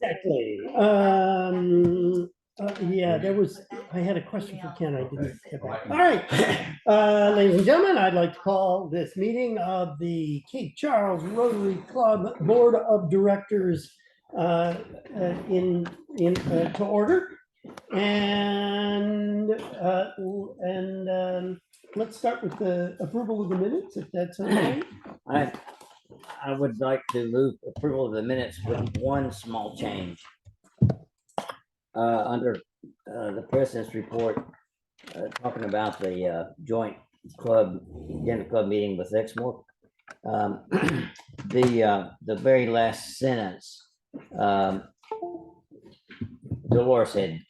Exactly. Yeah, I had a question for Ken. I didn't get back. All right. Ladies and gentlemen, I'd like to call this meeting of the Cape Charles Rotary Club Board of Directors to order. And let's start with the approval of the minutes, if that's okay. I would like to move approval of the minutes with one small change. Under the president's report, talking about the joint dinner club meeting with Exmoor, the very last sentence, Dolores had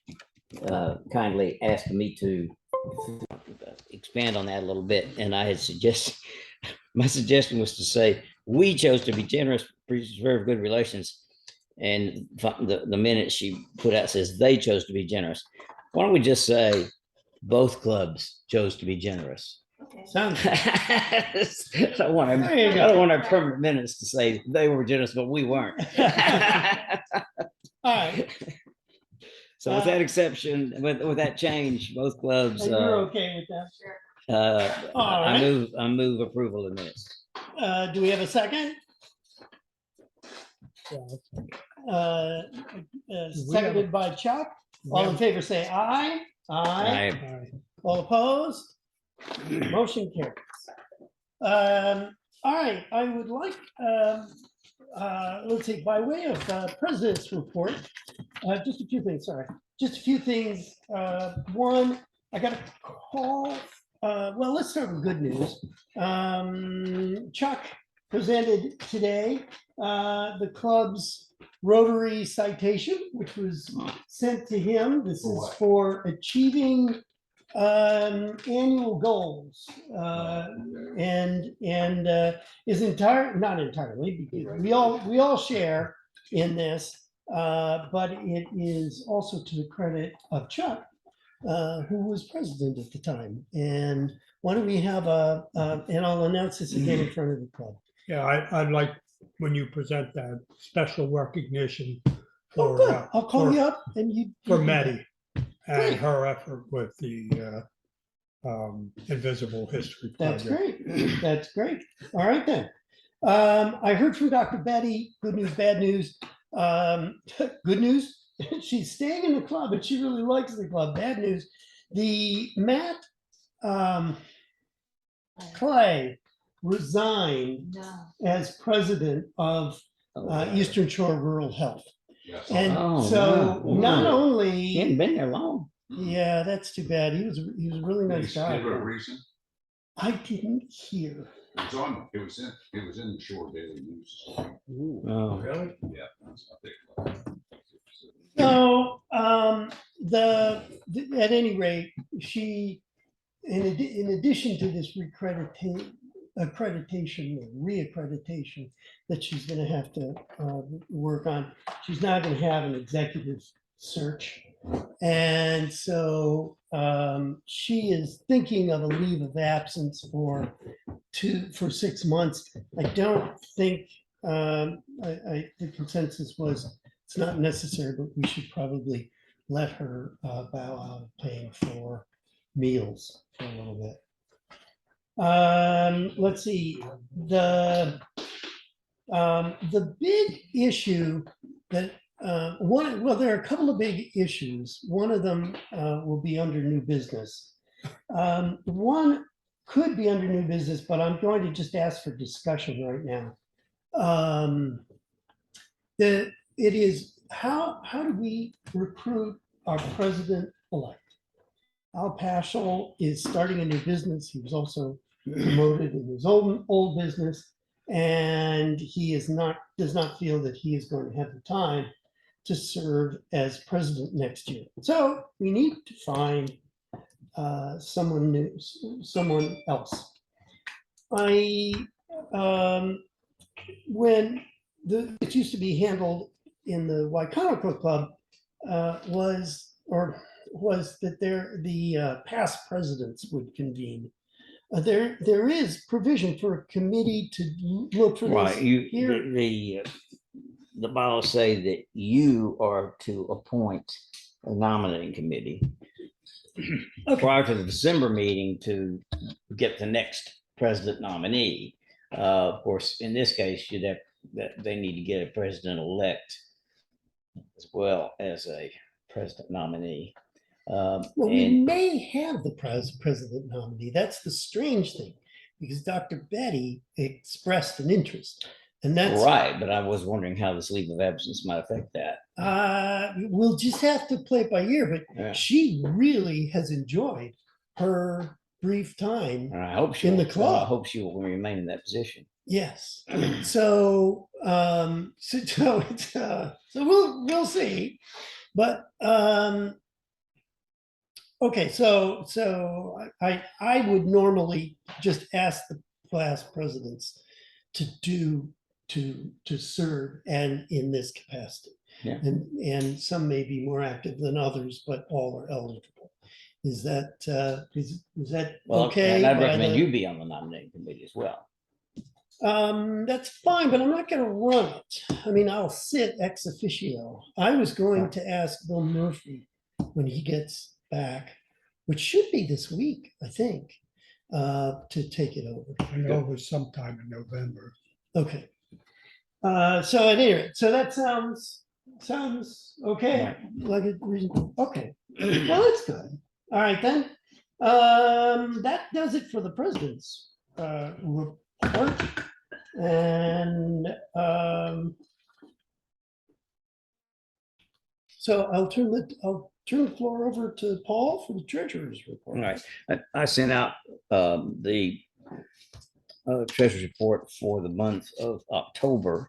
kindly asked me to expand on that a little bit, and I had suggested, my suggestion was to say, we chose to be generous, preserve good relations. And the minute she put out says they chose to be generous. Why don't we just say both clubs chose to be generous? Okay. Sounds I don't want our permanent minutes to say they were generous, but we weren't. All right. So with that exception, with that change, both clubs. And you're okay with that? Sure. All right. I move approval of the minutes. Do we have a second? Seconded by Chuck. All in favor say aye. Aye. All opposed? Motion carries. All right, I would like, let's see, by way of President's report, just a few things, sorry. Just a few things. One, I got a call. Well, let's start with good news. Chuck presented today the club's Rotary citation, which was sent to him. This is for achieving annual goals, and is not entirely, because we all share in this, but it is also to the credit of Chuck, who was president at the time. And why don't we have and I'll announce this again in front of the club. Yeah, I'd like, when you present that, special recognition for, good. I'll call you up and you for Maddie and her effort with the Invisible History Project. That's great. That's great. All right then. I heard from Dr. Betty. Good news, bad news. Good news. She's staying in the club and she really likes the club. Bad news. The Matt Clay resigned as president of Eastern Shore Rural Health. Yes. And not only he hadn't been there long. Yeah, that's too bad. He was a really nice guy. Give a reason? I didn't hear. It was in the Shore Daily News. Ooh. Oh, really? Yeah, that's not big. So at any rate, she in addition to this reaccreditation that she's going to have to work on, she's now going to have an executive search, and so she is thinking of a leave of absence for 6 months. I don't think the consensus was it's not necessary, but we should probably let her bow out of paying for meals for a little bit. Let's see, the big issue that there are a couple of big issues. One of them will be under new business. One could be under new business, but I'm going to just ask for discussion right now. It is how do we recruit our president-elect? Al Paschal is starting a new business. He was also promoted in his old business, and he does not feel that he is going to have the time to serve as president next year. So we need to find someone new, someone else. When it used to be handled in the Waikanaco Club was that the past presidents would convene. There is provision for a committee to look for right. This. the bylaws say that you are to appoint a nominating committee Okay. prior to the December meeting to get the next president nominee. Of course, in this case, you'd have that they need to get a president-elect as well as a president nominee. Well, we And may have the president nominee. That's the strange thing, because Dr. Betty expressed an interest. And that's, right, but I was wondering how this leave of absence might affect that. we'll just have to play it by ear, but Yeah. she really has enjoyed her brief time. And I hope she In the will, club. I hope she will remain in that position. Yes. So, so we'll see. But, okay, so I would normally just ask the class presidents to serve and in this capacity. Yeah. And some may be more active than others, but all are eligible. Is that, is that Well, okay? and I'd by recommend the- you be on the nominating committee as well. That's fine, but I'm not gonna run it. I mean, I'll sit ex officio. I was going to ask Bill Murphy when he gets back, which should be this week, I think, to take it over. I know it was sometime in November. Okay. So at any rate, so that sounds okay, Right. like a reasonable, okay. Well, that's good. All right, then. That does it for the president's report. And so I'll turn the floor over to Paul for the treasurer's report. All right, I sent out the treasurer's report for the month of October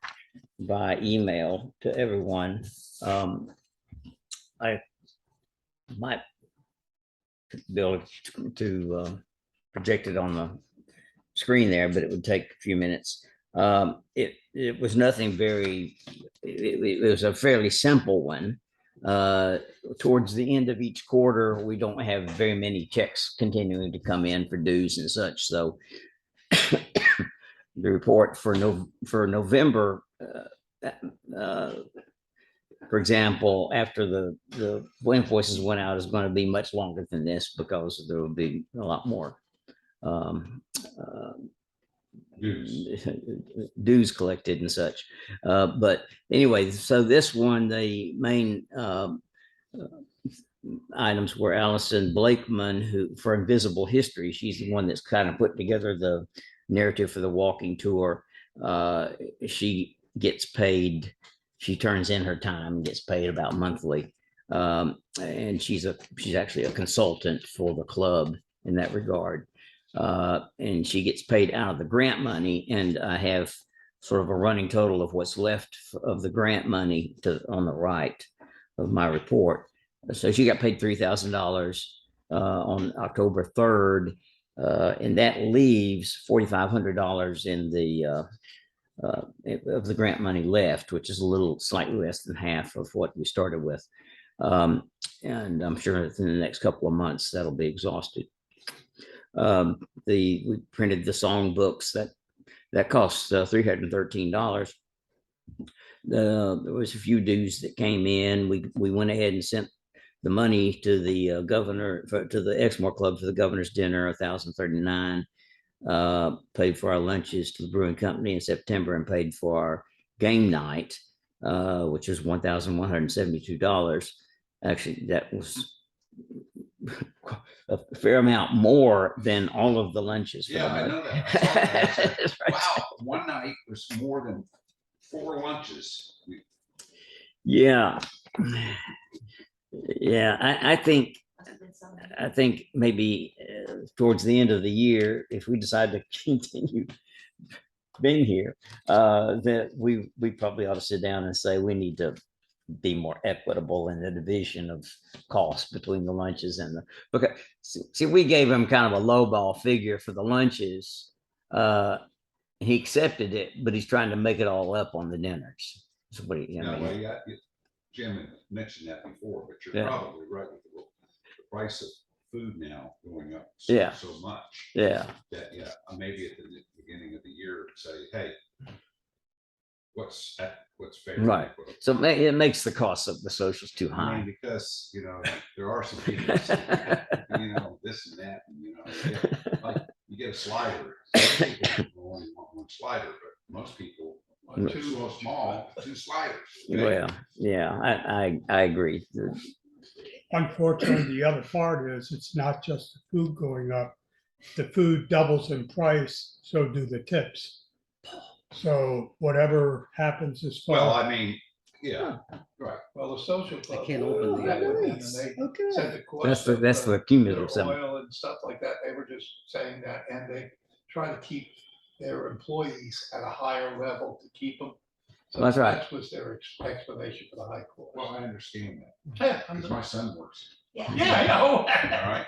by email to everyone. I might be able to project it on the screen there, but it would take a few minutes. It was nothing very, it was a fairly simple one. Towards the end of each quarter, we don't have very many checks continuing to come in for dues and such. So the report for November, for example, after the invoices went out, is going to be much longer than this because there will be a lot more dues collected and such. But anyway, so this one, the main items were Allison Blakeman, who for Invisible History, she's the one that's kind of put together the narrative for the walking tour. She gets paid, she turns in her time and gets paid about monthly. And she's actually a consultant for the club in that regard. And she gets paid out of the grant money, and I have sort of a running total of what's left of the grant money on the right of my report. So she got paid $3,000 on October 3rd, and that leaves $4,500 in the of the grant money left, which is a little slightly less than half of what we started with. And I'm sure in the next couple of months that'll be exhausted. We printed the song books that cost $313. There was a few dues that came in. We went ahead and sent the money to the governor, to the Exmoor Club for the governor's dinner, $1,039. Paid for our lunches to the brewing company in September, and paid for our game night, which was $1,172. Actually, that was a fair amount more than all of the lunches. Yeah, I know that. I saw that. I said, Right. wow, one night was more than 4 lunches. Yeah. Yeah, I think maybe towards the end of the year, if we decide to continue being here, that we probably ought to sit down and say we need to be more equitable in the division of costs between the lunches and the, because see, we gave him kind of a lowball figure for the lunches. He accepted it, but he's trying to make it all up on the dinners. So what do you Yeah, mean? well, yeah, Jim had mentioned that before, but you're Yeah. probably right with the price of food now going up Yeah. so much. Yeah. That, yeah, maybe at the beginning of the year, say, hey, what's fair. Right. So it makes the cost of the socials too I high. mean, because, there are some people that say, this and that, and, you get a slider. Some people only want one slider, but most people want two so small, two sliders. Okay? Well, yeah, I agree. Unfortunately, the other part is it's not just the food going up. The food doubles in price, so do the tips. So whatever happens as Well, far. I mean, yeah, right. Well, the social club. can't open the met other with them, ones. and they Okay. said the cost That's of, the their cumulative sum. oil and stuff like that, they were just saying that, and they try to keep their employees at a higher level to keep them. So That's right. That was their explanation for the high cost. Well, I understand that, Yeah, because my son works. I know. All right.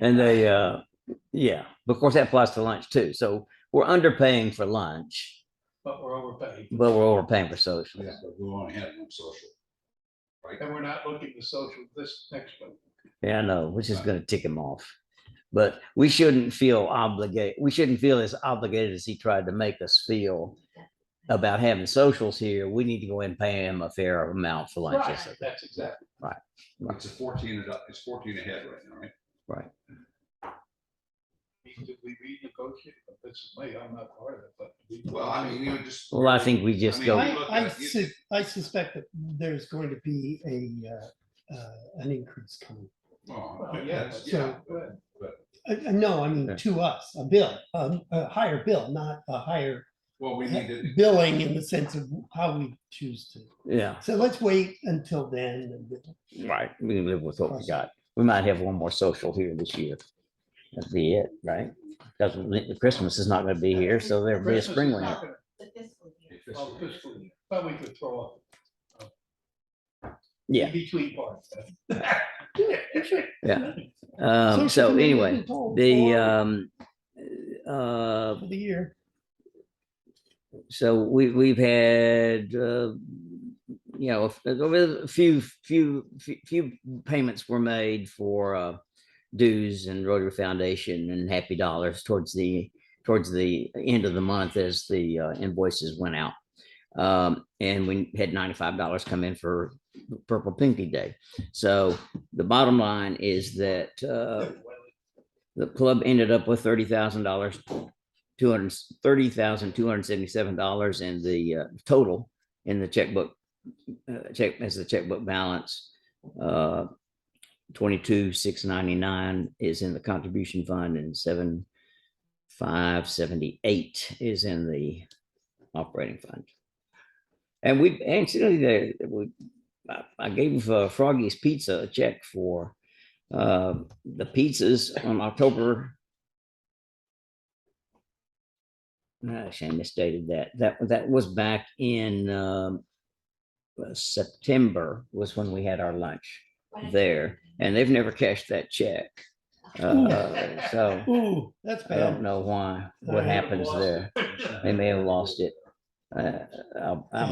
And they, yeah, of course that applies to lunch too. So we're underpaying for lunch, But we're overpaid, but we're overpaying for social. Yeah, but we only have one social. and we're not looking to social this next one. Yeah, I know, which is going to tick him off. But we shouldn't feel obligated. We shouldn't feel as obligated as he tried to make us feel about having socials here. We need to go and pay him a fair amount for lunches. Right, that's exactly. It's 14 ahead right now, right? Right. Did we renegotiate? This is me, I'm not part of it, but. Well, I mean, you would just. Well, I think we just go. I suspect that there's going to be an increase coming. Well, yeah, that's- so- but, No, I mean, Yeah. to us, a bill, a higher bill, not a higher well, we need to, billing in the sense of how we choose to. Yeah, So let's wait until then. right. We can live with what we got. We might have one more social here this year. That'd be it, right? Because Christmas is not going to be here, so there'll be a Christmas is spring not one. gonna- Oh, fiscal year. But we could throw up. Yeah. In between parts. Yeah. Social So committee anyway, is told the For the year. so we've had a few payments were made for dues and Rotary Foundation and Happy Dollars towards the end of the month as the invoices went out. And we had $95 come in for Purple Pinky Day. So the bottom line is that the club ended up with $30,277 in the total in the checkbook, as the checkbook balance. 22,699 is in the contribution fund, and 7,578 is in the operating fund. And we actually, I gave Froggy's Pizza a check for the pizzas on October. Gosh, I misstated that. That was back in September was when we had our lunch there, and they've never cashed that check. So Ooh, that's I don't bad. know what happens there. They may have lost it. I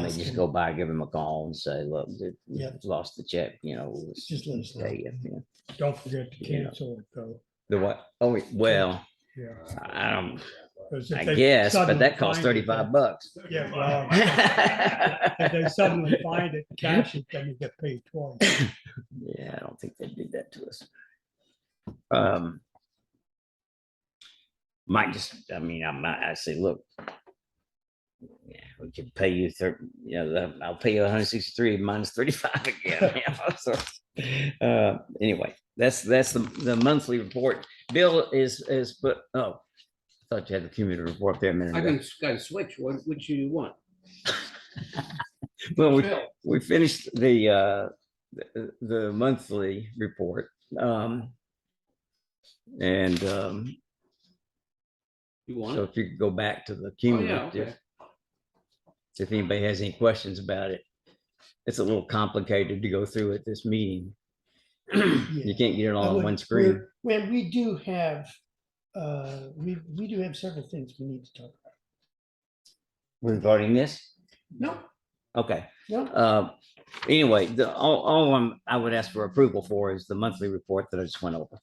may just go by, give them a call and say, look, Yeah. lost the check, let's Just let us know. pay you. Yeah. Don't forget to cancel it though. The what? Oh, well, Yeah. I don't, 'Cause if I they guess, but suddenly that costs find it, $35. Yeah, well, if they suddenly find it, cash it, then you get paid twice. Yeah, I don't think they'd do that to us. Might just, I say, look, yeah, we could pay you I'll pay you 163 minus 35 again. So, anyway, that's the monthly report. Bill is, but, oh, I thought you had the cumulative report there a minute I ago. can switch. Which do you want? Well, Bill, we finished the monthly report. And You want so it? if you could go back to the Oh, yeah, cumulative, okay. see if anybody has any questions about it. It's a little complicated to go through at this meeting. You can't get it all on one screen. Well, we do have, we do have several things we need to talk about. Regarding this? No, Okay. no, Anyway, I would ask for approval for is the monthly report that I just went over.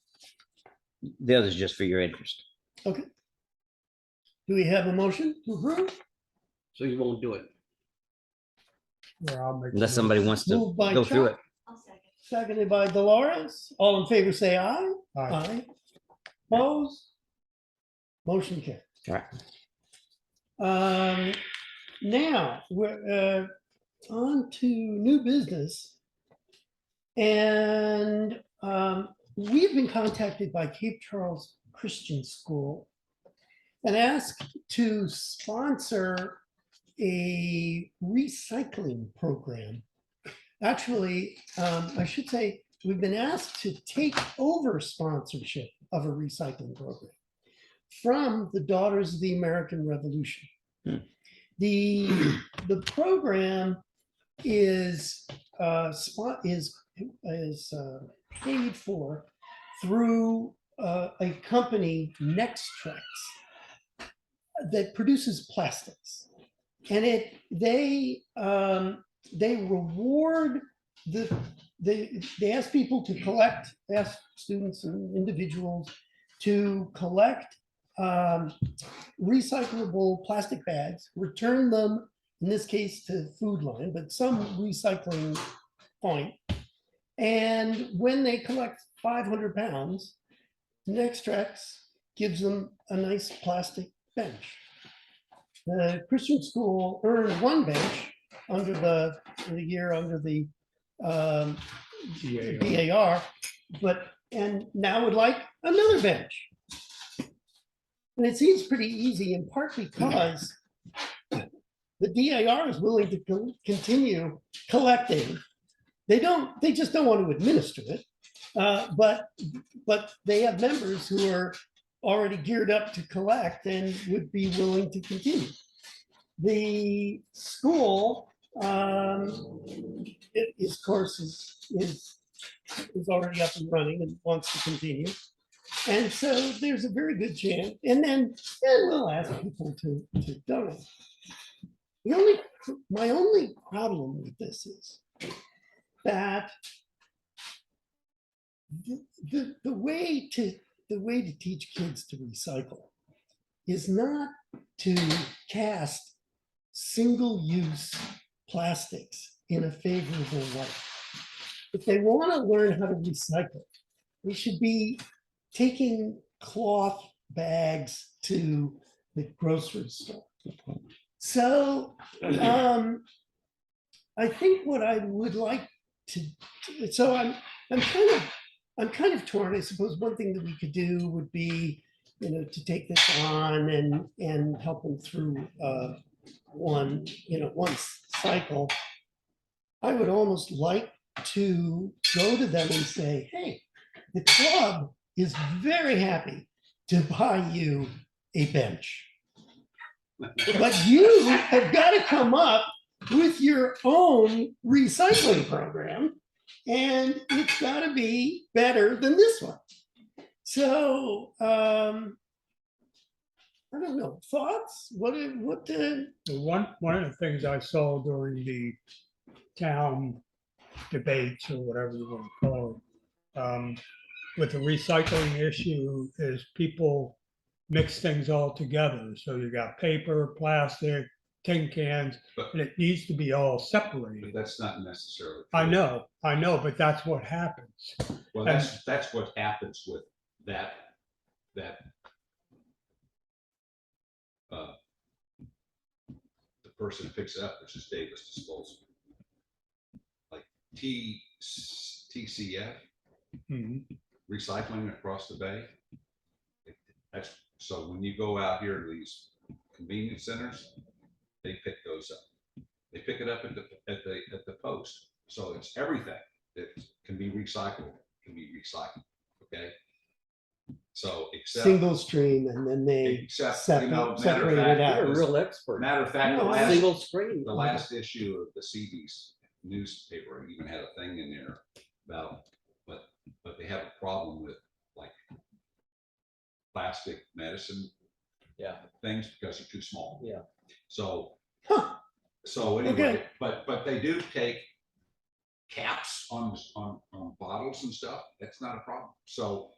The other's just for your interest. okay. Do we have a motion to approve? So you won't do it. Where I'll make. Unless somebody wants to Moved by go through it. Chuck, seconded by Dolores. All in favor, say aye. Aye. Opposed? Motion carries. All right. Now, we're on to new business. And we've been contacted by Cape Charles Christian School and asked to sponsor a recycling program. Actually, I should say, we've been asked to take over sponsorship of a recycling program from the Daughters of the American Revolution. The program is paid for through a company, Nextrex, that produces plastics, and they reward they ask people to collect, ask students and individuals to collect recyclable plastic bags, return them, in this case to Food Line, but some recycling point. And when they collect 500 pounds, Nextrex gives them a nice plastic bench. The Christian school earned one bench under the year under the DAR, and now would like another bench. And it seems pretty easy, in part because the DAR is willing to continue collecting. They just don't want to administer it, but they have members who are already geared up to collect and would be willing to continue. The school, its course is already up and running and wants to continue. And so there's a very good chance, and we'll ask people to donate. My only problem with this is that the way to teach kids to recycle is not to cast single-use plastics in a favorable light. If they want to learn how to recycle, they should be taking cloth bags to the grocery store. So I think what I would like to, so I'm kind of torn. I suppose one thing that we could do would be, to take this on and help them through one cycle. I would almost like to go to them and say, hey, the club is very happy to buy you a bench. But you have got to come up with your own recycling program, and it's got to be better than this one. So I don't know. Thoughts? One of the things I saw during the town debates, or whatever you want to call it, with the recycling issue, is people mix things all together. So you got paper, plastic, tin cans, and it needs to be all separated. But that's not necessarily. I know, but that's what happens. Well, that's what happens with that the person who picks it up, which is Davis Disposal. Like TCF, recycling across the bay. That's so when you go out here to these convenience centers, they pick those up. They pick it up at the post. So it's everything that can be recycled can be recycled. Okay. So except single stream, and then they separate it out. You're a real expert. Matter of fact, No, Single screen. the last issue of the CB's newspaper even had a thing in there about, but they have a problem with like plastic medicine things because they're too small. Yeah. So, Huh. so anyway, Okay. but they do take caps on bottles and stuff. That's not a problem. So,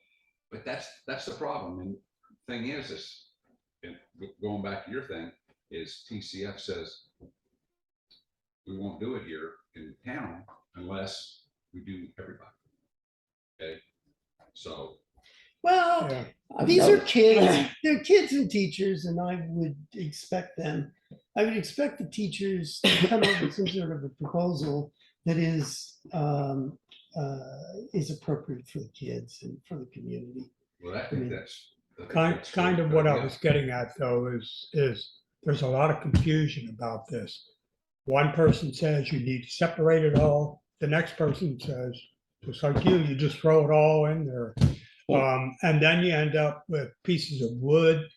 but that's the problem. And thing is and going back to your thing, is TCF says we won't do it here in town unless we do everybody. Okay, so Well, Yeah. these are kids, they're kids and teachers, and I would expect the teachers to come up with some sort of a proposal that is appropriate for the kids and for the community. well, I think that's. I think Kind, that's kind good, of what but I yeah. was getting at though is there's a lot of confusion about this. One person says you need to separate it all. The next person says, just like you just throw it all in there. And then you end up with pieces of wood,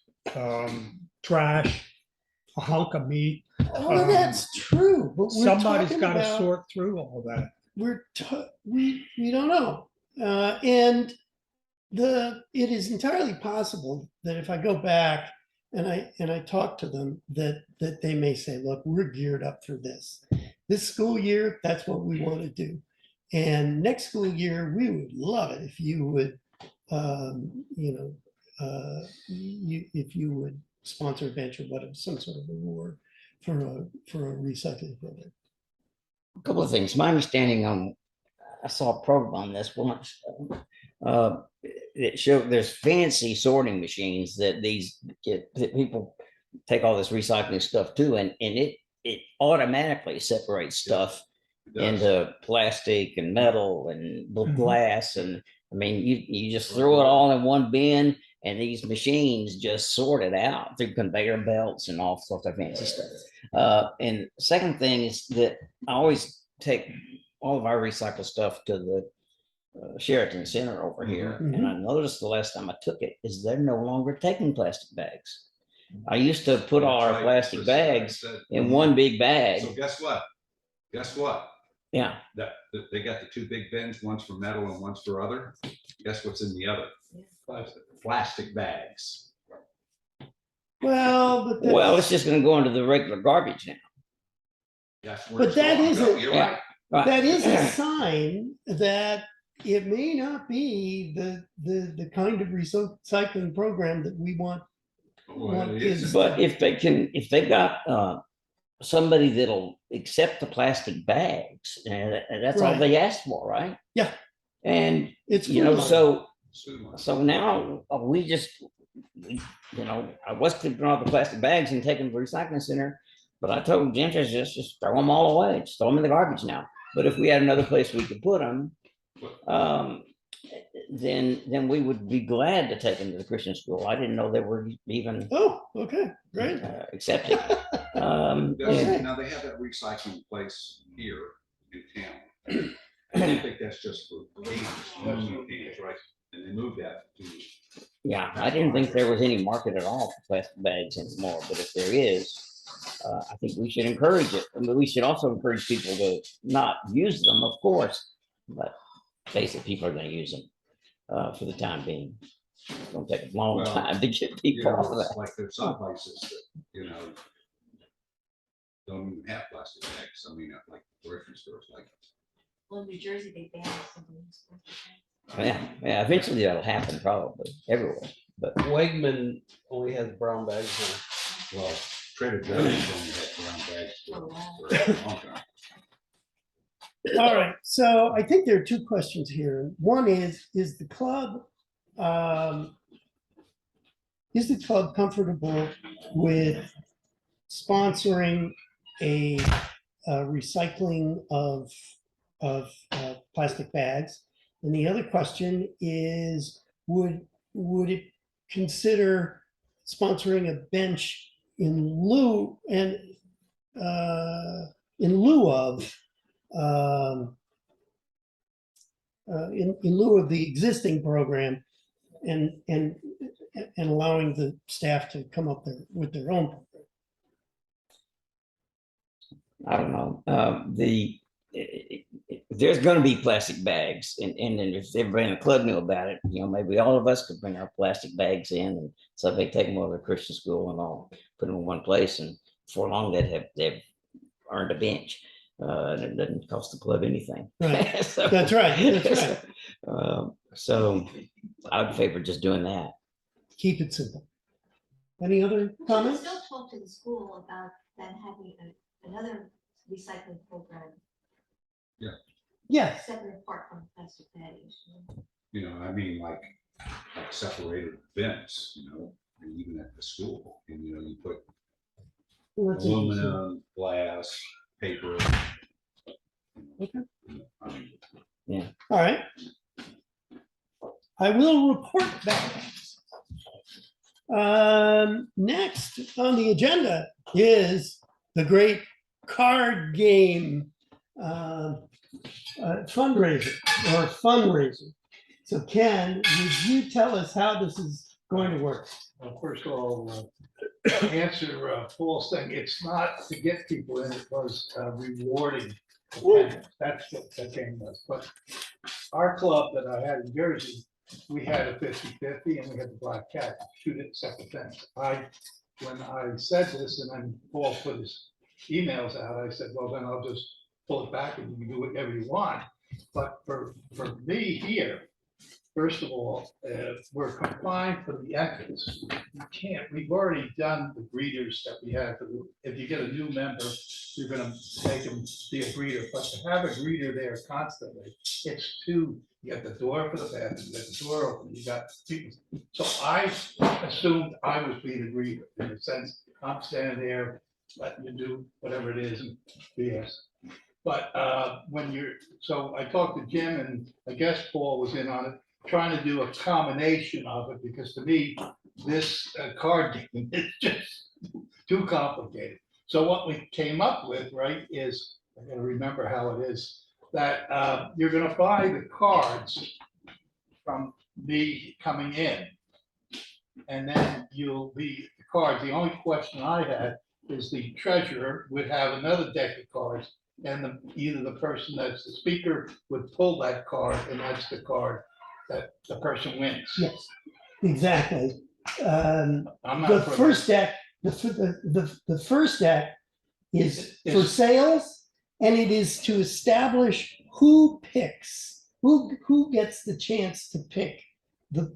trash, a hunk of meat. Oh, that's true, but we're Somebody's talking got to about, sort through all that. we don't know. And it is entirely possible that if I go back and I talk to them, that they may say, look, we're geared up for this. This school year, that's what we want to do. And next school year, we would love it if you would, if you would sponsor a bench or whatever, some sort of award for a recycling program. A couple of things. My understanding I saw a program on this once. It showed there's fancy sorting machines that that people take all this recycling stuff to, and it automatically separates stuff It does. into plastic and metal and Mhm. glass. And I mean, you just throw it all in one bin, and these machines just sort it out through conveyor belts and all sorts of fancy stuff. And second thing is that I always take all of our recycled stuff to the Sheraton Center over here. Mhm. And I noticed the last time I took it is they're no longer taking plastic bags. I used to put all That's our right, plastic that's what I bags said. in one big bag. So guess what? Guess what? Yeah. That they got the two big bins, one's for metal and one's for other. Guess what's in the other? Plastic bags. Well, but Well, it's just going to go into the regular garbage now. That's But where it's that going. is No, a- you're Yeah. right. Right. that is a sign that it may not be the kind of recycling program that we want. Well, it Kids. is. But if they've got somebody that'll accept the plastic bags, and that's all Right. they asked for, right? Yeah. And It's you know, food so now we just, I was cleaning all the plastic bags and taking them to the recycling center, but I told Gentry just throw them all away, just throw them in the garbage now. But if we had another place we could put them, then we would be glad to take them to the Christian school. I didn't know they were even Oh, okay, great. accepted. Okay. Now they have that recycling place here in town. I think that's just for cans, aluminum cans, right? And they moved that to. Yeah, I didn't think there was any market at all for plastic bags anymore, but if there is, I think we should encourage it. I mean, we should also encourage people to not use them, of course, but basically people are going to use them for the time being. It's going to take a long Well, time to get You people know, off of it's that. like there's some places that, don't even have plastic bags. I mean, like grocery stores, like. Well, in New Jersey, they banned some of these. Yeah, eventually that'll happen probably everywhere. But Wegman only has brown bags now. Well, Trader Joe's only had brown bags Oh, wow. for a long time. All right, so I think there are two questions here. One is the club comfortable with sponsoring a recycling of plastic bags? And the other question is, would it consider sponsoring a bench in lieu of in lieu of the existing program, and allowing the staff to come up there with their own program? I don't know. There's going to be plastic bags, and if everybody in the club knew about it, maybe all of us could bring our plastic bags in, and so they take them over to Christian school and all, put them in one place, and before long they've earned a bench, and it doesn't cost the club anything. Right. So- That's right. That's right. So I would favor just doing that. Keep it simple. Any other We should comments? still talk to the school about them having another recycling program Yes, separate apart from plastic bag issue. You know, I mean, like separated bins, you know, and even at the school, and you know, you put well, that's interesting. aluminum, glass, paper. Okay. I mean, All right. I will report back. Next on the agenda is the great card game fundraiser or fundraiser. So Ken, would you tell us how this is going to work? Well, first of all, answer Paul's thing, it's not to get people in, it was rewarding. attendance. That's what the game was, but our club that I had in Jersey, we had a 50-50 and we had the Black Cat, two separate things. When I said this and then Paul put his emails out, I said, well, then I'll just pull it back and you can do whatever you want. But for me here, first of all, we're confined for the entrance. You can't, we've already done the greeters that we have. If you get a new member, you're gonna make them be a greeter, but to have a greeter there constantly, it's too, you got the door for the bathroom, you got the door open, you got people. So I assumed I was being a greeter, in a sense, I'm standing there, letting you do whatever it is and BS. But so I talked to Jim and I guess Paul was in on it, trying to do a combination of it, because to me, this card game is just too complicated. So what we came up with, right, is, I gotta remember how it is, that you're gonna buy the cards from me coming in. And then you'll be, the cards, the only question I had is the treasurer would have another deck of cards, and either the person that's the speaker would pull that card, and that's the card that the person wins. Yes, exactly. I'm not The for first deck, the first deck is for Is- sales, and it is to establish who picks, who gets the chance to pick the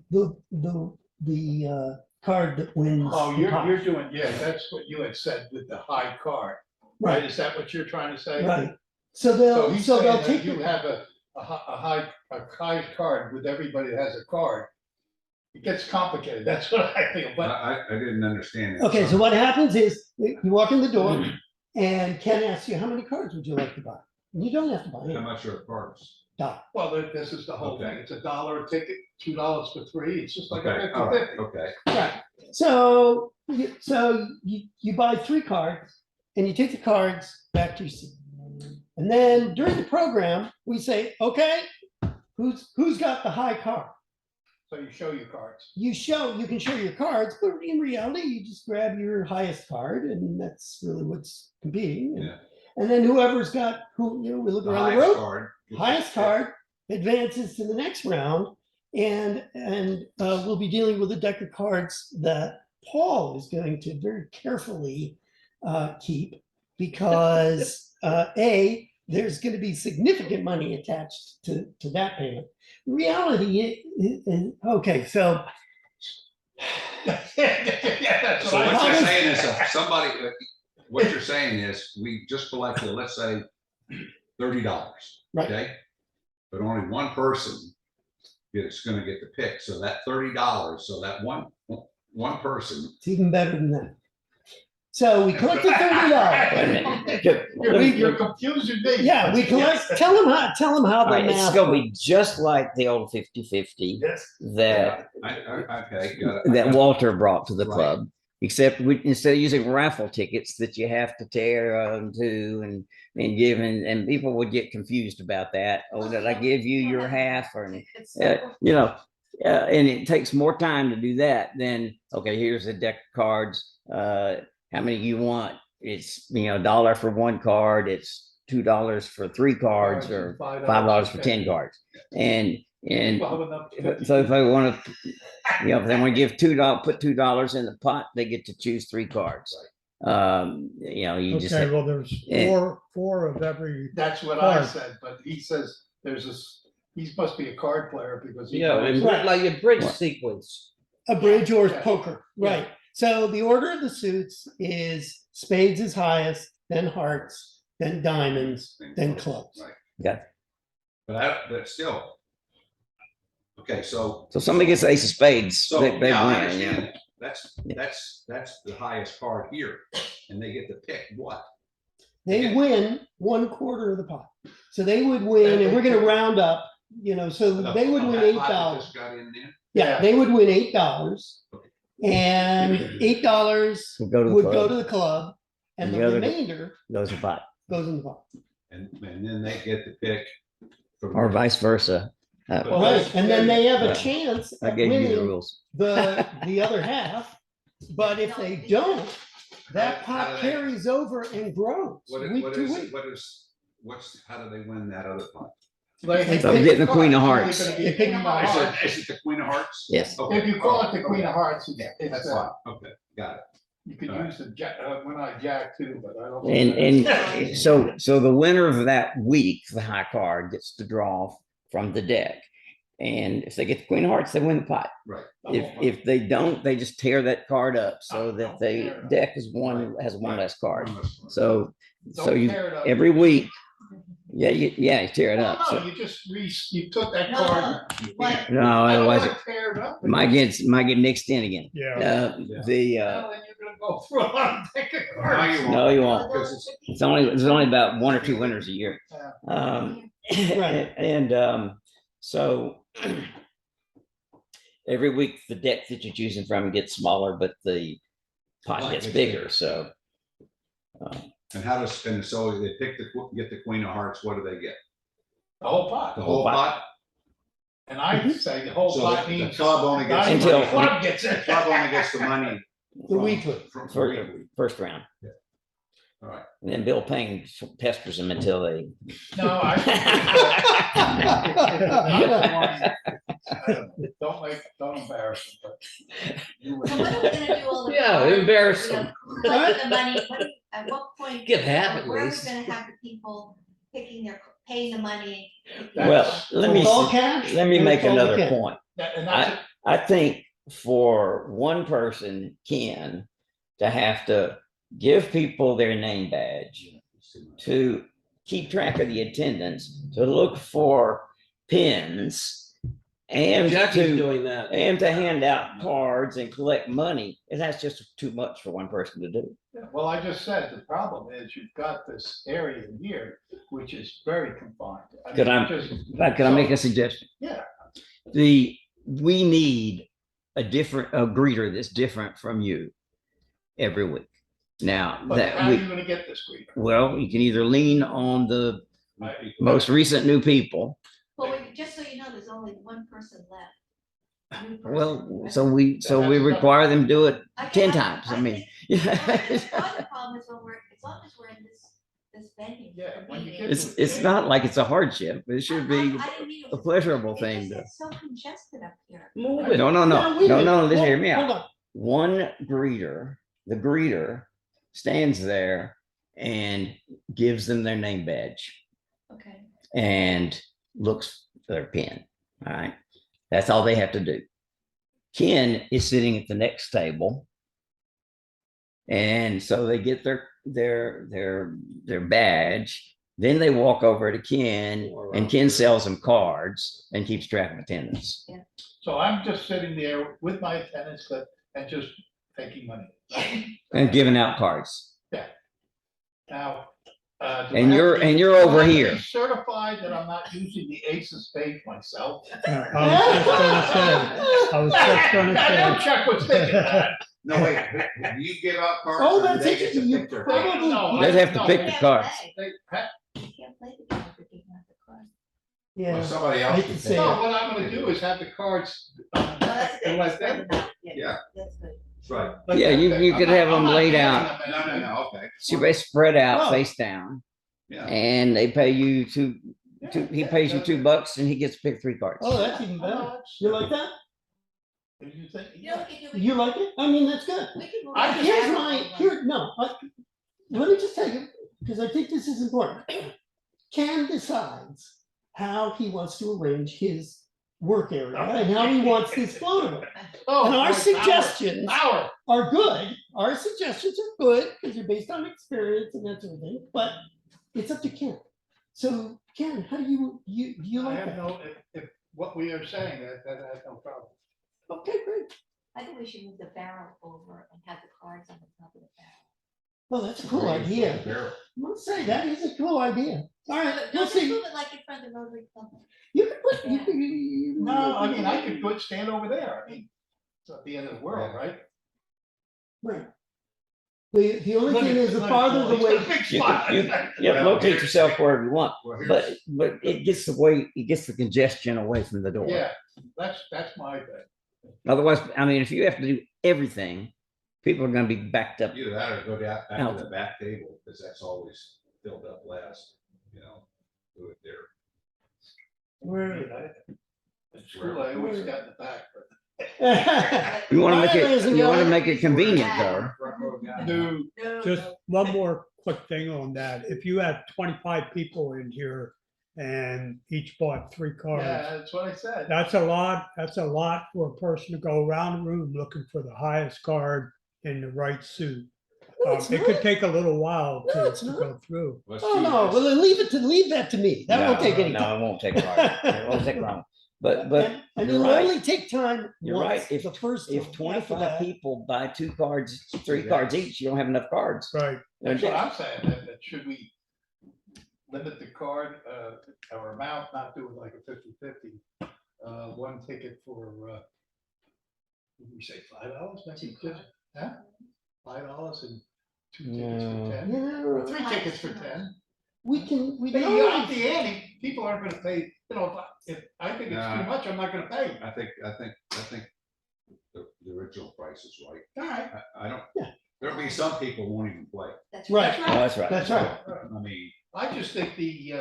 card that wins. Oh, the pot. you're doing, yeah, that's what you had said with the high card, right? Right, Is that what you're trying to say? right. So So they'll, he's so saying they'll that take, you the- have a high card with everybody that has a card. It gets complicated, that's what I feel, but I didn't understand. that. okay, so what happens is, you walk in the door, and Ken asks you, how many cards would you like to buy? And you don't have to buy How any. much are the cards? $1. well, this is the whole thing. It's $1 a ticket, $2 for 3. It's just like a Okay, all right, 50-50. okay. Right, so you buy 3 cards, and you take the cards back to your seat. And then during the program, we say, okay, who's got the high card? So you show your cards. You can show your cards, but in reality, you just grab your highest card, and that's really what's competing. Yeah. And then whoever's got, we look The around the highest room, card. highest card advances to the next round, and we'll be dealing with a deck of cards that Paul is going to very carefully keep, because there's going to be significant money attached to that payment. Reality, okay, so Yeah, that's So what what I you're said. saying is if somebody, what you're saying is we just collected, let's say, $30, Right. okay? But only one person is gonna get the pick, so that $30, so that one person, it's even better than that. So we collected $30. You're confusing me. Yeah, we collect, tell them how All the right, it's math gonna works. be just like the old 50-50 Yes. that okay, got it. that Walter brought to the Right. club, except instead of using raffle tickets that you have to tear to and give, and people would get confused about that. Oh, did I give you your half? Or, and it takes more time to do that than, okay, here's a deck of cards. How many you want? It's, $1 for 1 card. It's $2 for 3 cards, or $5 for 10 cards. And so if I want to, if they want to give $2, put $2 in the pot, they get to choose 3 cards. You just Okay, well, there's Yeah. four of every, That's what I Card. said, but he says he must be a card player because he Yeah, knows. and like a bridge sequence. A bridge or Yeah. poker, right? So the order of the suits is spades is highest, then hearts, then diamonds, then clubs. Right. Got it. But still. Okay, so. So somebody gets ace of spades, So, they yeah, I win, understand yeah. that. That's the highest card here, and they get to pick what? They win 1/4 of the pot. So they would win, and we're gonna round up, so they would win That pot that $8. just got in there? Yeah, they would win $8. Okay. And $8 Would go to the would go club. to the club, and And the the other- remainder Goes a pot, goes in the pot. And then they get to pick. from- or vice versa. Well, Right, and then they have Yeah. a chance I at gave you the winning rules. the other half. But if they don't, that How pot do they- carries over and grows week What to is, week. how do they win that other pot? Like, So I'm getting the queen of it's hearts. gonna be They pick queen of them Is hearts. it the queen of hearts? Yes. Okay, If you call it the okay, queen of okay. hearts, Yeah, it's, that's fine, okay, got it. you could Alright. use the jack, well, not jack too, but I don't. And so the winner of that week, the high card gets to draw from the deck. And if they get the queen of hearts, they win the pot. Right. If they don't, they just tear that card up so that Don't the tear it up. deck has one less card. One less card. So Don't you tear it up. every week, you tear it up. No, So you just you took that No, card. what, no, I don't otherwise wanna tear it up. it might get mixed in again. Yeah. The No, then you're gonna go through a lot of deck of No, cards. you won't. No, you won't. Because it's- There's only about 1 or 2 winners a year. Yeah. Right. And so every week the deck that you're choosing from gets smaller, but the pot Pot gets gets bigger. bigger. So And so they pick get the queen of hearts, what do they get? The whole pot. The whole pot? And I say the whole So pot the means. club only gets. not even Until- the club gets The it. club only gets the money. The weekly. From for weekly. first round, All right. and then Bill Payne pesters them until they. No, I. Don't embarrass them, but. you would- so what are we gonna do all the? Yeah, cards, embarrass you know, them. Collecting the money, at what point? Give half at Where are we least. gonna have the people paying the money? Well, let me It's all cash. let me and make it's all we another can. point. And that's, I think for one person, Ken, to have to give people their name badge, to keep track of the attendance, to look for pins, and Jackie's to doing that. hand out cards and collect money, and that's just too much for one person to do. well, I just said, the problem is you've got this area here, which is very confined. I Could mean, I- just- Can I make a suggestion? Yeah. We need a greeter that's different from you every week. Now But that how are we, you gonna get this week? well, you can either lean on the most recent new people. Well, just so you know, there's only one person left. New person. Well, That's- so we That's enough. require them to do it I 10 think- times. I mean, think- yeah. Well, the problem is when as long as we're in this venue. Yeah, for when you meetings, get It's not like it's a hardship. It should be I didn't mean it a was- pleasurable it thing just to. gets so congested up here. No, wait a minute. listen, hear Hold- me hold out. on. One greeter, the greeter stands there and gives them their name badge Okay. and looks for their pin. All right. That's all they have to do. Ken is sitting at the next table. And so they get their badge. Then they walk over to Ken, and Ken sells them cards and keeps track of attendance. So I'm just sitting there with my attendance slip and just taking money. And giving out cards. Now. And you're over here. Certified that I'm not using the ace of spades myself. I was just gonna I don't say. check what's thinking that. No, wait, do you give out cards? Oh, or do that's they get to interesting. You pick their probably- cards? No, They'd have to no, pick the cards. They- You can't play the game if you're giving out the card. Well, Yeah. somebody I else hate can to take say it. No, what I'm gonna do is have the cards. No, that's good. and let It's good them- enough. Yeah. That's good. That's right. let Yeah, them- you I'm could not- have I'm them not laid paying out. them No, anything. okay. So they spread out Oh. face down, Yeah. and they pay you Yeah, he yeah, pays you that's it. $2 and he gets to pick 3 cards. Oh, that's even better. Oh, that's- You like that? Did you think? You know, we can do. You like it? I mean, that's good. We can move I on. just- Here's let me just tell you, because I think this is important. Ken decides how he wants to arrange his work area and how he wants this float. Oh, And our boy, suggestions Power. are good. Our suggestions are good because they're based on experience and that sort of thing, but it's up to Ken. So Ken, how do you I like have that? no, if what we are saying, that I have no problem. Okay, great. I think we should move the barrel over and have the cards on the top of the barrel. Well, that's a cool idea. I'm gonna say that is a cool idea. All right, No, we'll just see. move it like in front of the Rotary Club. You could put, you could. No, I mean, I could put, stand over there. I mean, it's not the end of the world, right? Right. The only thing is the Look, farther look, the way. big You spot. can, locate yourself wherever you want, Well, but, here's- but it gets the congestion away from the door. Yeah, that's my thing. Otherwise, I mean, if you have to do everything, people are gonna be backed up. Either that or go down back No. to the back table, because that's always filled up last, you know, do it there. Where- At school, I always got in the back, but. You wanna All make right, ladies it, and you wanna gentlemen. make it convenient though. Front row guy. No, No, Just no. one more quick thing on that. If you have 25 people in here and each bought 3 cards, yeah, that's what I said. that's a lot for a person to go around the room looking for the highest card in the right suit. No, it's It could not. take a little while No, to it's to not. go through. Let's Oh, do no, this. well, then leave that to me. That won't take any No, time. it won't take long. It won't take long. But And you're it'll right. only take time You're right. once, If, the first. if time. 25 After that- people buy 2 cards, 3 cards each, you don't have enough cards. Right. That's what I'm saying, that should we limit the card, or amount, not do it like a 50-50. One ticket for, what did we say, $5, maybe, huh? $5 and 2 tickets for 10, Yeah, or 3 tickets for 10. we can Hey, you always- up the ante, people aren't gonna pay, you know, if I think it's too Nah. much, I'm not gonna pay. I think the original price is right. All right. I don't, Yeah. there'll be some people who won't even play. That's Right. Oh, that's right. That's right. I mean. I just think the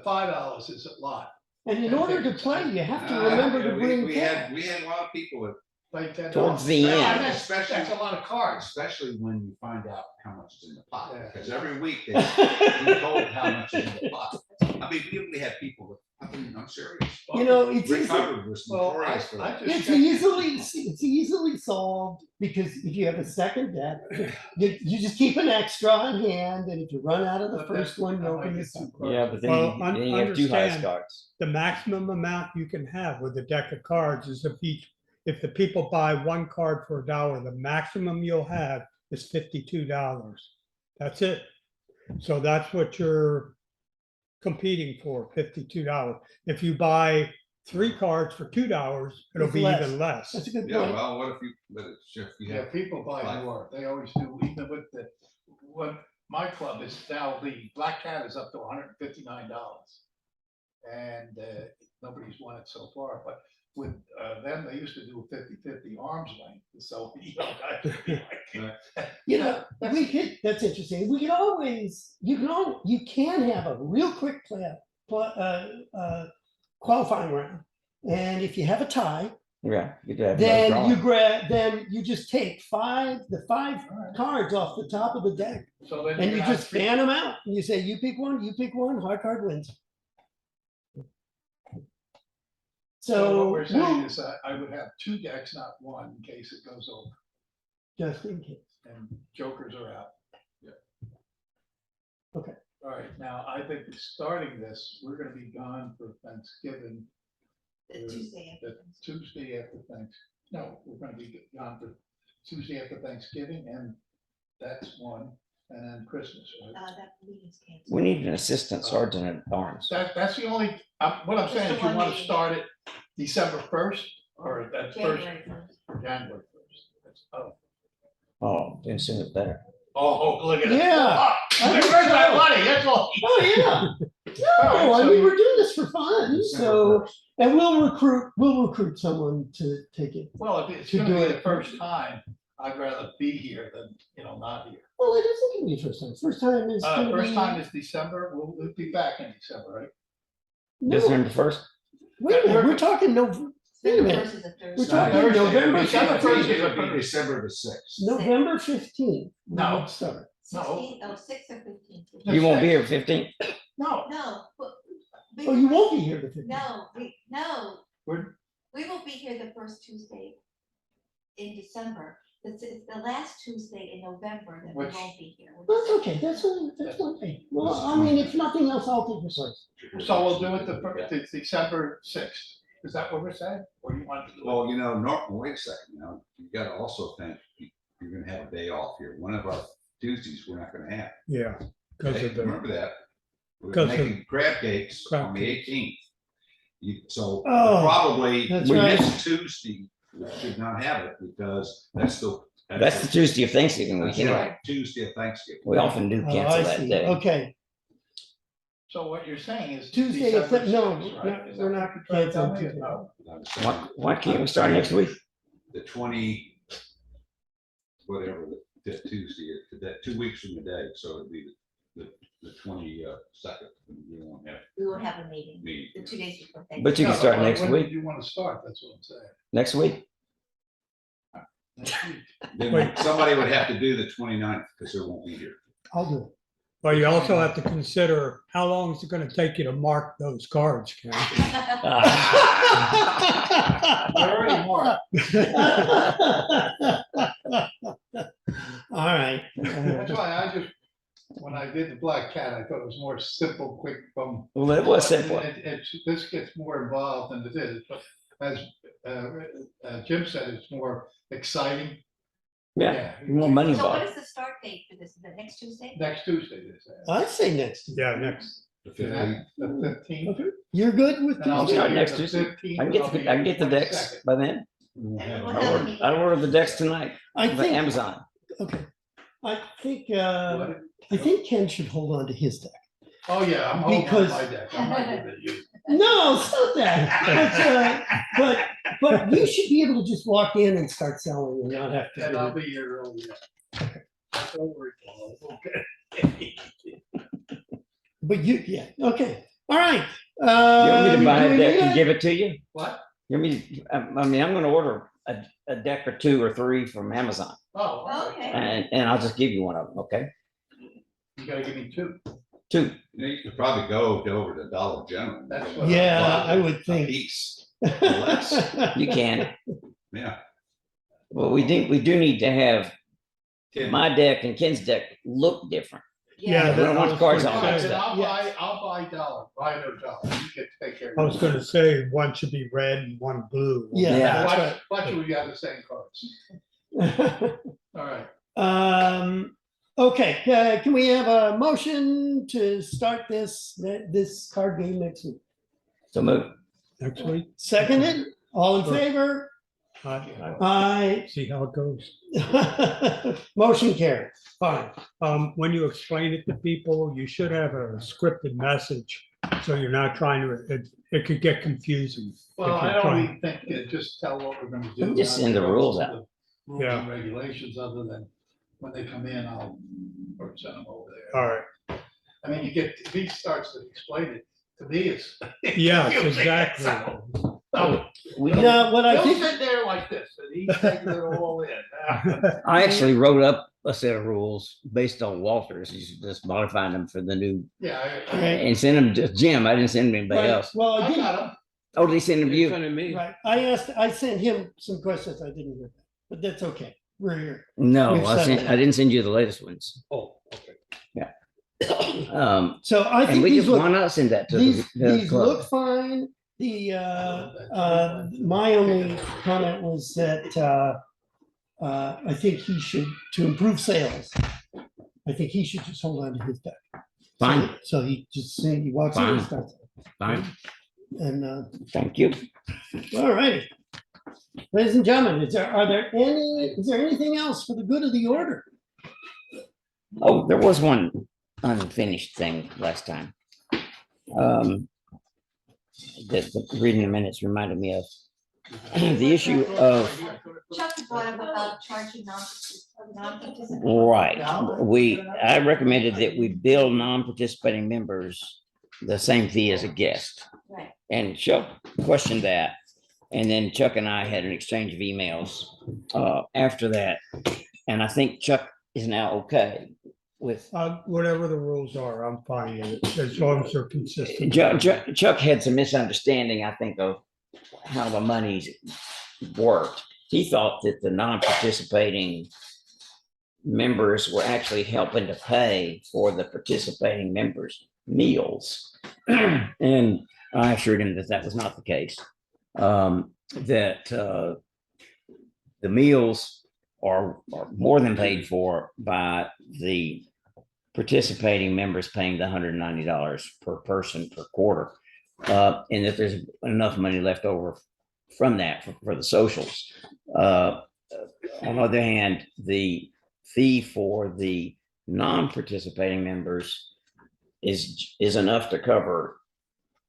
$5 is a lot, And in order to play, you have to nah, remember yeah, to we- bring We cash. had a lot of people that like $10. Towards the Yeah, end. That's a lot of cards. especially when you find out how much is in the pot, Yeah. because every week they be told how much is in the pot. I mean, we had people that, I'm serious. You know, it's Rick easy. Hubbard was Well, notorious for that. It's easily solved because if you have a second deck, you just keep an extra on hand, and if you run out of the But first that- one, you that might open get this too up. close. Yeah, but then Well, then you have 2 highest understand- cards. The maximum amount you can have with a deck of cards is if the people buy 1 card for $1, the maximum you'll have is $52. That's it. So that's what you're competing for, $52. If you buy 3 cards for $2, it'll It's be less. even less. That's a good Yeah, point. well, what if you, but it's if you Yeah, have, people buy Right. more, they always do, even with what my club is now, the Black Cat is up to $159. And nobody's won it so far, but with them, they used to do a 50-50 arms length, so, you know, guys would be like. You know, that's interesting. We can always, you can have a real quick qualifying round. And if you have a tie, Yeah, you could have another then you just take the 5 cards off the top of the deck, So then and you can have just three- fan them out. And you say, you pick one, hard card wins. So what we're saying we'll- is I would have 2 decks, not 1, in case it goes over, just in case. and jokers are out. Yeah. Okay. All right, now, I think starting this, we're gonna be gone for Thanksgiving, The Tuesday after the Thanksgiving. Tuesday after Thanksgiving. No, we're gonna be gone for Tuesday after Thanksgiving, and that's one, and then Christmas, right? That meeting's canceled. We need an assistant sergeant at arms. That's the only, what I'm Just saying the is you one wanna meeting. start it December 1st, or that first, January 1st. or January 1st. Oh, the sooner the better. Oh, look at it. Yeah. I Where's think that so. money? That's all. Oh, yeah. No, I mean, we're doing this for fun, so, and we'll recruit someone to take it. Well, if it's To gonna do be it. the first time, I'd rather be here than, not here. Well, it isn't gonna be the first time. First time is gonna be. First time is December, we'll be back in December, right? No, December 1st? wait a minute, we're talking November, wait a minute, Versus a we're Thursday. talking Thursday. November, December 1st is it'll a be December the 6th. November 15th. No. Start. No. 16th, oh, 6th or 15th. You won't be here 15th? No, No. but- Oh, you won't be here the 15th. No, no, we're We will be here the first Tuesday in December. It's the last Tuesday in November that we Which- won't be here. That's okay, that's okay. Well, I mean, if nothing else, I'll take the place. So we'll do it the December 6th. Is that what we're saying? Or you want to do it? Well, wait a second, you gotta also think, you're gonna have a day off here. One of our Tuesdays, we're not gonna have. Yeah, because Okay, of the, remember that. We're 'cause of making crab cakes crab on the cakes. 18th. So Oh, probably that's we right. next Tuesday, we should not have it because that's the. That's the Tuesday of Thanksgiving week, That's anyway. right, Tuesday of Thanksgiving. We often do Oh, cancel I that see. day. Okay, So what you're saying is. Tuesday, December no, 6th, right? Is that we're what not you're trying to tell me? canceling No? Why can't we start next week? The 20, whatever, the Tuesday, that 2 weeks from the day, so it'd be the 22nd. We won't have We will have a meeting, meeting. the 2 days before Thanksgiving. But you can No, start but next when week. do you want to start? That's what I'm saying. Next week? Next week. Then Wait. somebody would have to do the 29th because there won't be here. I'll do it. well, you also have to consider how long is it gonna take you to mark those cards, Ken? They're already marked. All right. That's why I just, when I did the black cat, I thought it was more simple, quick, boom. Well, it was But simple. This gets more involved than it is, but as Jim said, it's more exciting. Yeah, more money So what involved. is the start date for this? Is it next Tuesday? Next Tuesday, they say. I say next. Yeah, next. The And 15th. that's the 15th. Okay. You're good with And I'll Tuesday? be start here next the Tuesday. 15th, I can get I'll be the, I can here get the decks 22nd. by then. We won't And have we'll it. have a meeting. I ordered the decks tonight I by think, Amazon. okay. I think, What? I think Ken should hold on to his deck. Oh, yeah, I'm holding on Because- my deck. I'm not giving it you. No, stop that. But you should be able to just walk in and start selling and not have And I'll to. be here early. Don't worry, Paul. Okay. But yeah, okay, all right. You want me to buy do a we deck need and it? give it to you? What? You want me, I mean, I'm gonna order a deck or 2 or 3 from Amazon Oh, Okay. and I'll just give you one of them, okay? You gotta give me 2. 2. You could probably go over to Dollar General. That's what- Yeah, I would A think. piece, less. You can. Yeah. Well, we do need to have Ken, my deck and Ken's deck look different. Yeah, We don't want cards on All that right, then stuff. I'll buy dollar, buy no dollar. You get to take care of it. I was gonna say, one should be red and one blue. Yeah, Yeah. that's Watch it, we have the same cards. right. All right. Okay, can we have a motion to start this card game next week? So move. Next week, Seconded, all in Sure. favor? I Aye. see how it goes. Motion carried, fine. When you explain it to people, you should have a scripted message, so you're not trying to, it could get confusing. Well, if I you're don't trying- even think, just tell what we're gonna do. Just send the rules out. Rules Yeah. and regulations, other than when they come in, I'll or send them over there. All right, I mean, you get, if he starts to explain it, to me, it's. yes, exactly. No, We, Now, what I he'll think, sit there like this, and he's taking it all in. I actually wrote up a set of rules based on Walter's, he's just modifying them for the new, Yeah, Right. and send them to Jim. I didn't send them to anybody right, else. well, I I did, got him. Oh, did he send them to you? right, I sent him some questions I didn't hear, but that's okay, we're here. No, We've settled I didn't send you the latest ones. Oh, okay. So I And think we these just, why look, not send that to these the club? look fine. My only comment was that, I think he should, to improve sales, I think he should just hold on to his deck. Fine, So he just, he walks in and Fine. starts, fine, and, thank you. all righty. Ladies and gentlemen, is there anything else for the good of the order? Oh, there was one unfinished thing last time. That reading the minutes reminded me of the issue of, Chuck brought up about charging non-participants. right, I recommended that we bill non-participating members the same fee as a guest. Right. And Chuck questioned that. And then Chuck and I had an exchange of emails after that. And I think Chuck is now okay with. Whatever the rules are, I'm fine with it, as long as they're consistent. Chuck had some misunderstanding, I think, of how the money's worked. He thought that the non-participating members were actually helping to pay for the participating members' meals. And I assured him that that was not the case. That the meals are more than paid for by the participating members paying the $190 per person per quarter, and that there's enough money left over from that for the socials. On the other hand, the fee for the non-participating members is enough to cover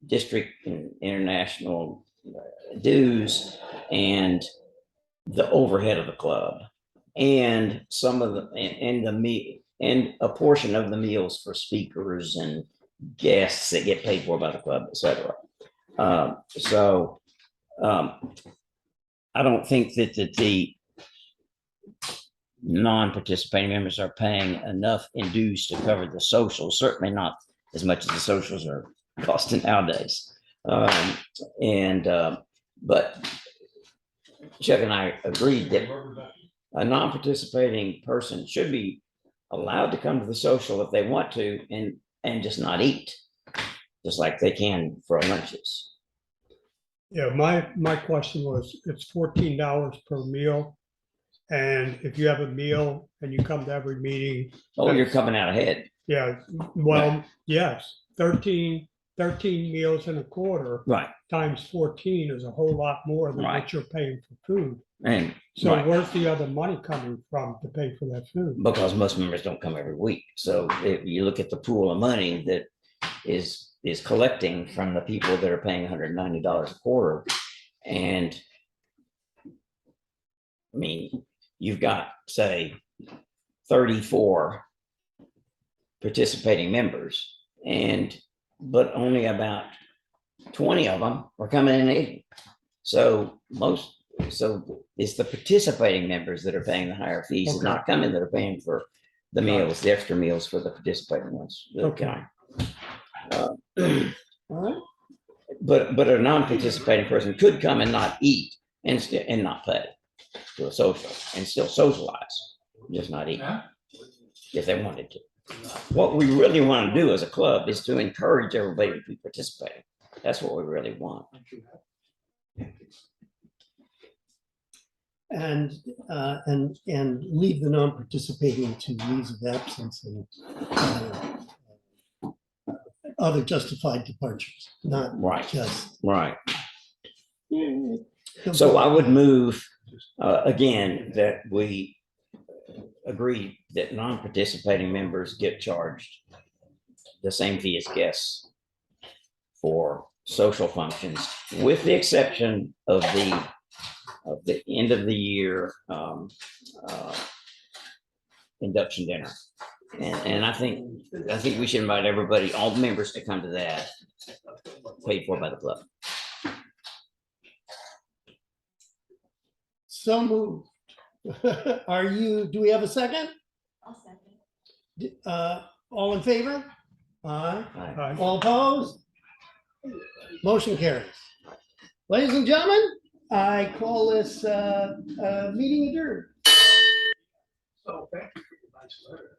district and international dues and the overhead of the club, and some of the and a portion of the meals for speakers and guests that get paid for by the club, etc. I don't think that the non-participating members are paying enough in dues to cover the socials, certainly not as much as the socials are costing nowadays. But Chuck and I agreed that a non-participating person should be allowed to come to the social if they want to and just not eat, just like they can for lunches. Yeah, my question was, it's $14 per meal. And if you have a meal and you come to every meeting, Oh, you're coming out ahead. yeah, well, yes, 13 meals in a quarter Right. times 14 is a whole lot more than Right. what you're paying for food. And So right, where's the other money coming from to pay for that food? because most members don't come every week. So if you look at the pool of money that is collecting from the people that are paying $190 a quarter, and I mean, you've got, say, 34 participating members, but only about 20 of them are coming in eating. So it's the participating members that are paying the higher fees, and Okay. not coming that are paying for the meals, the extra meals for the participating ones. Okay. All right. But a non-participating person could come and not eat and not pay to a social and still socialize, just not eat if they wanted to. What we really want to do as a club is to encourage everybody to be participating. That's what we really want. And leave the non-participating to leaves of absence and other justified departures, not Right. just. Right. So I would move again that we agree that non-participating members get charged the same fee as guests for social functions, with the exception of the end of the year induction dinner. And I think we should invite everybody, all the members, to come to that, paid for by the club. So moved. Do we have a second? I'll second. All in favor? Aye. Aye. All opposed? Motion carries. Ladies and gentlemen, I call this meeting adjourned. So thank you for your nice letter.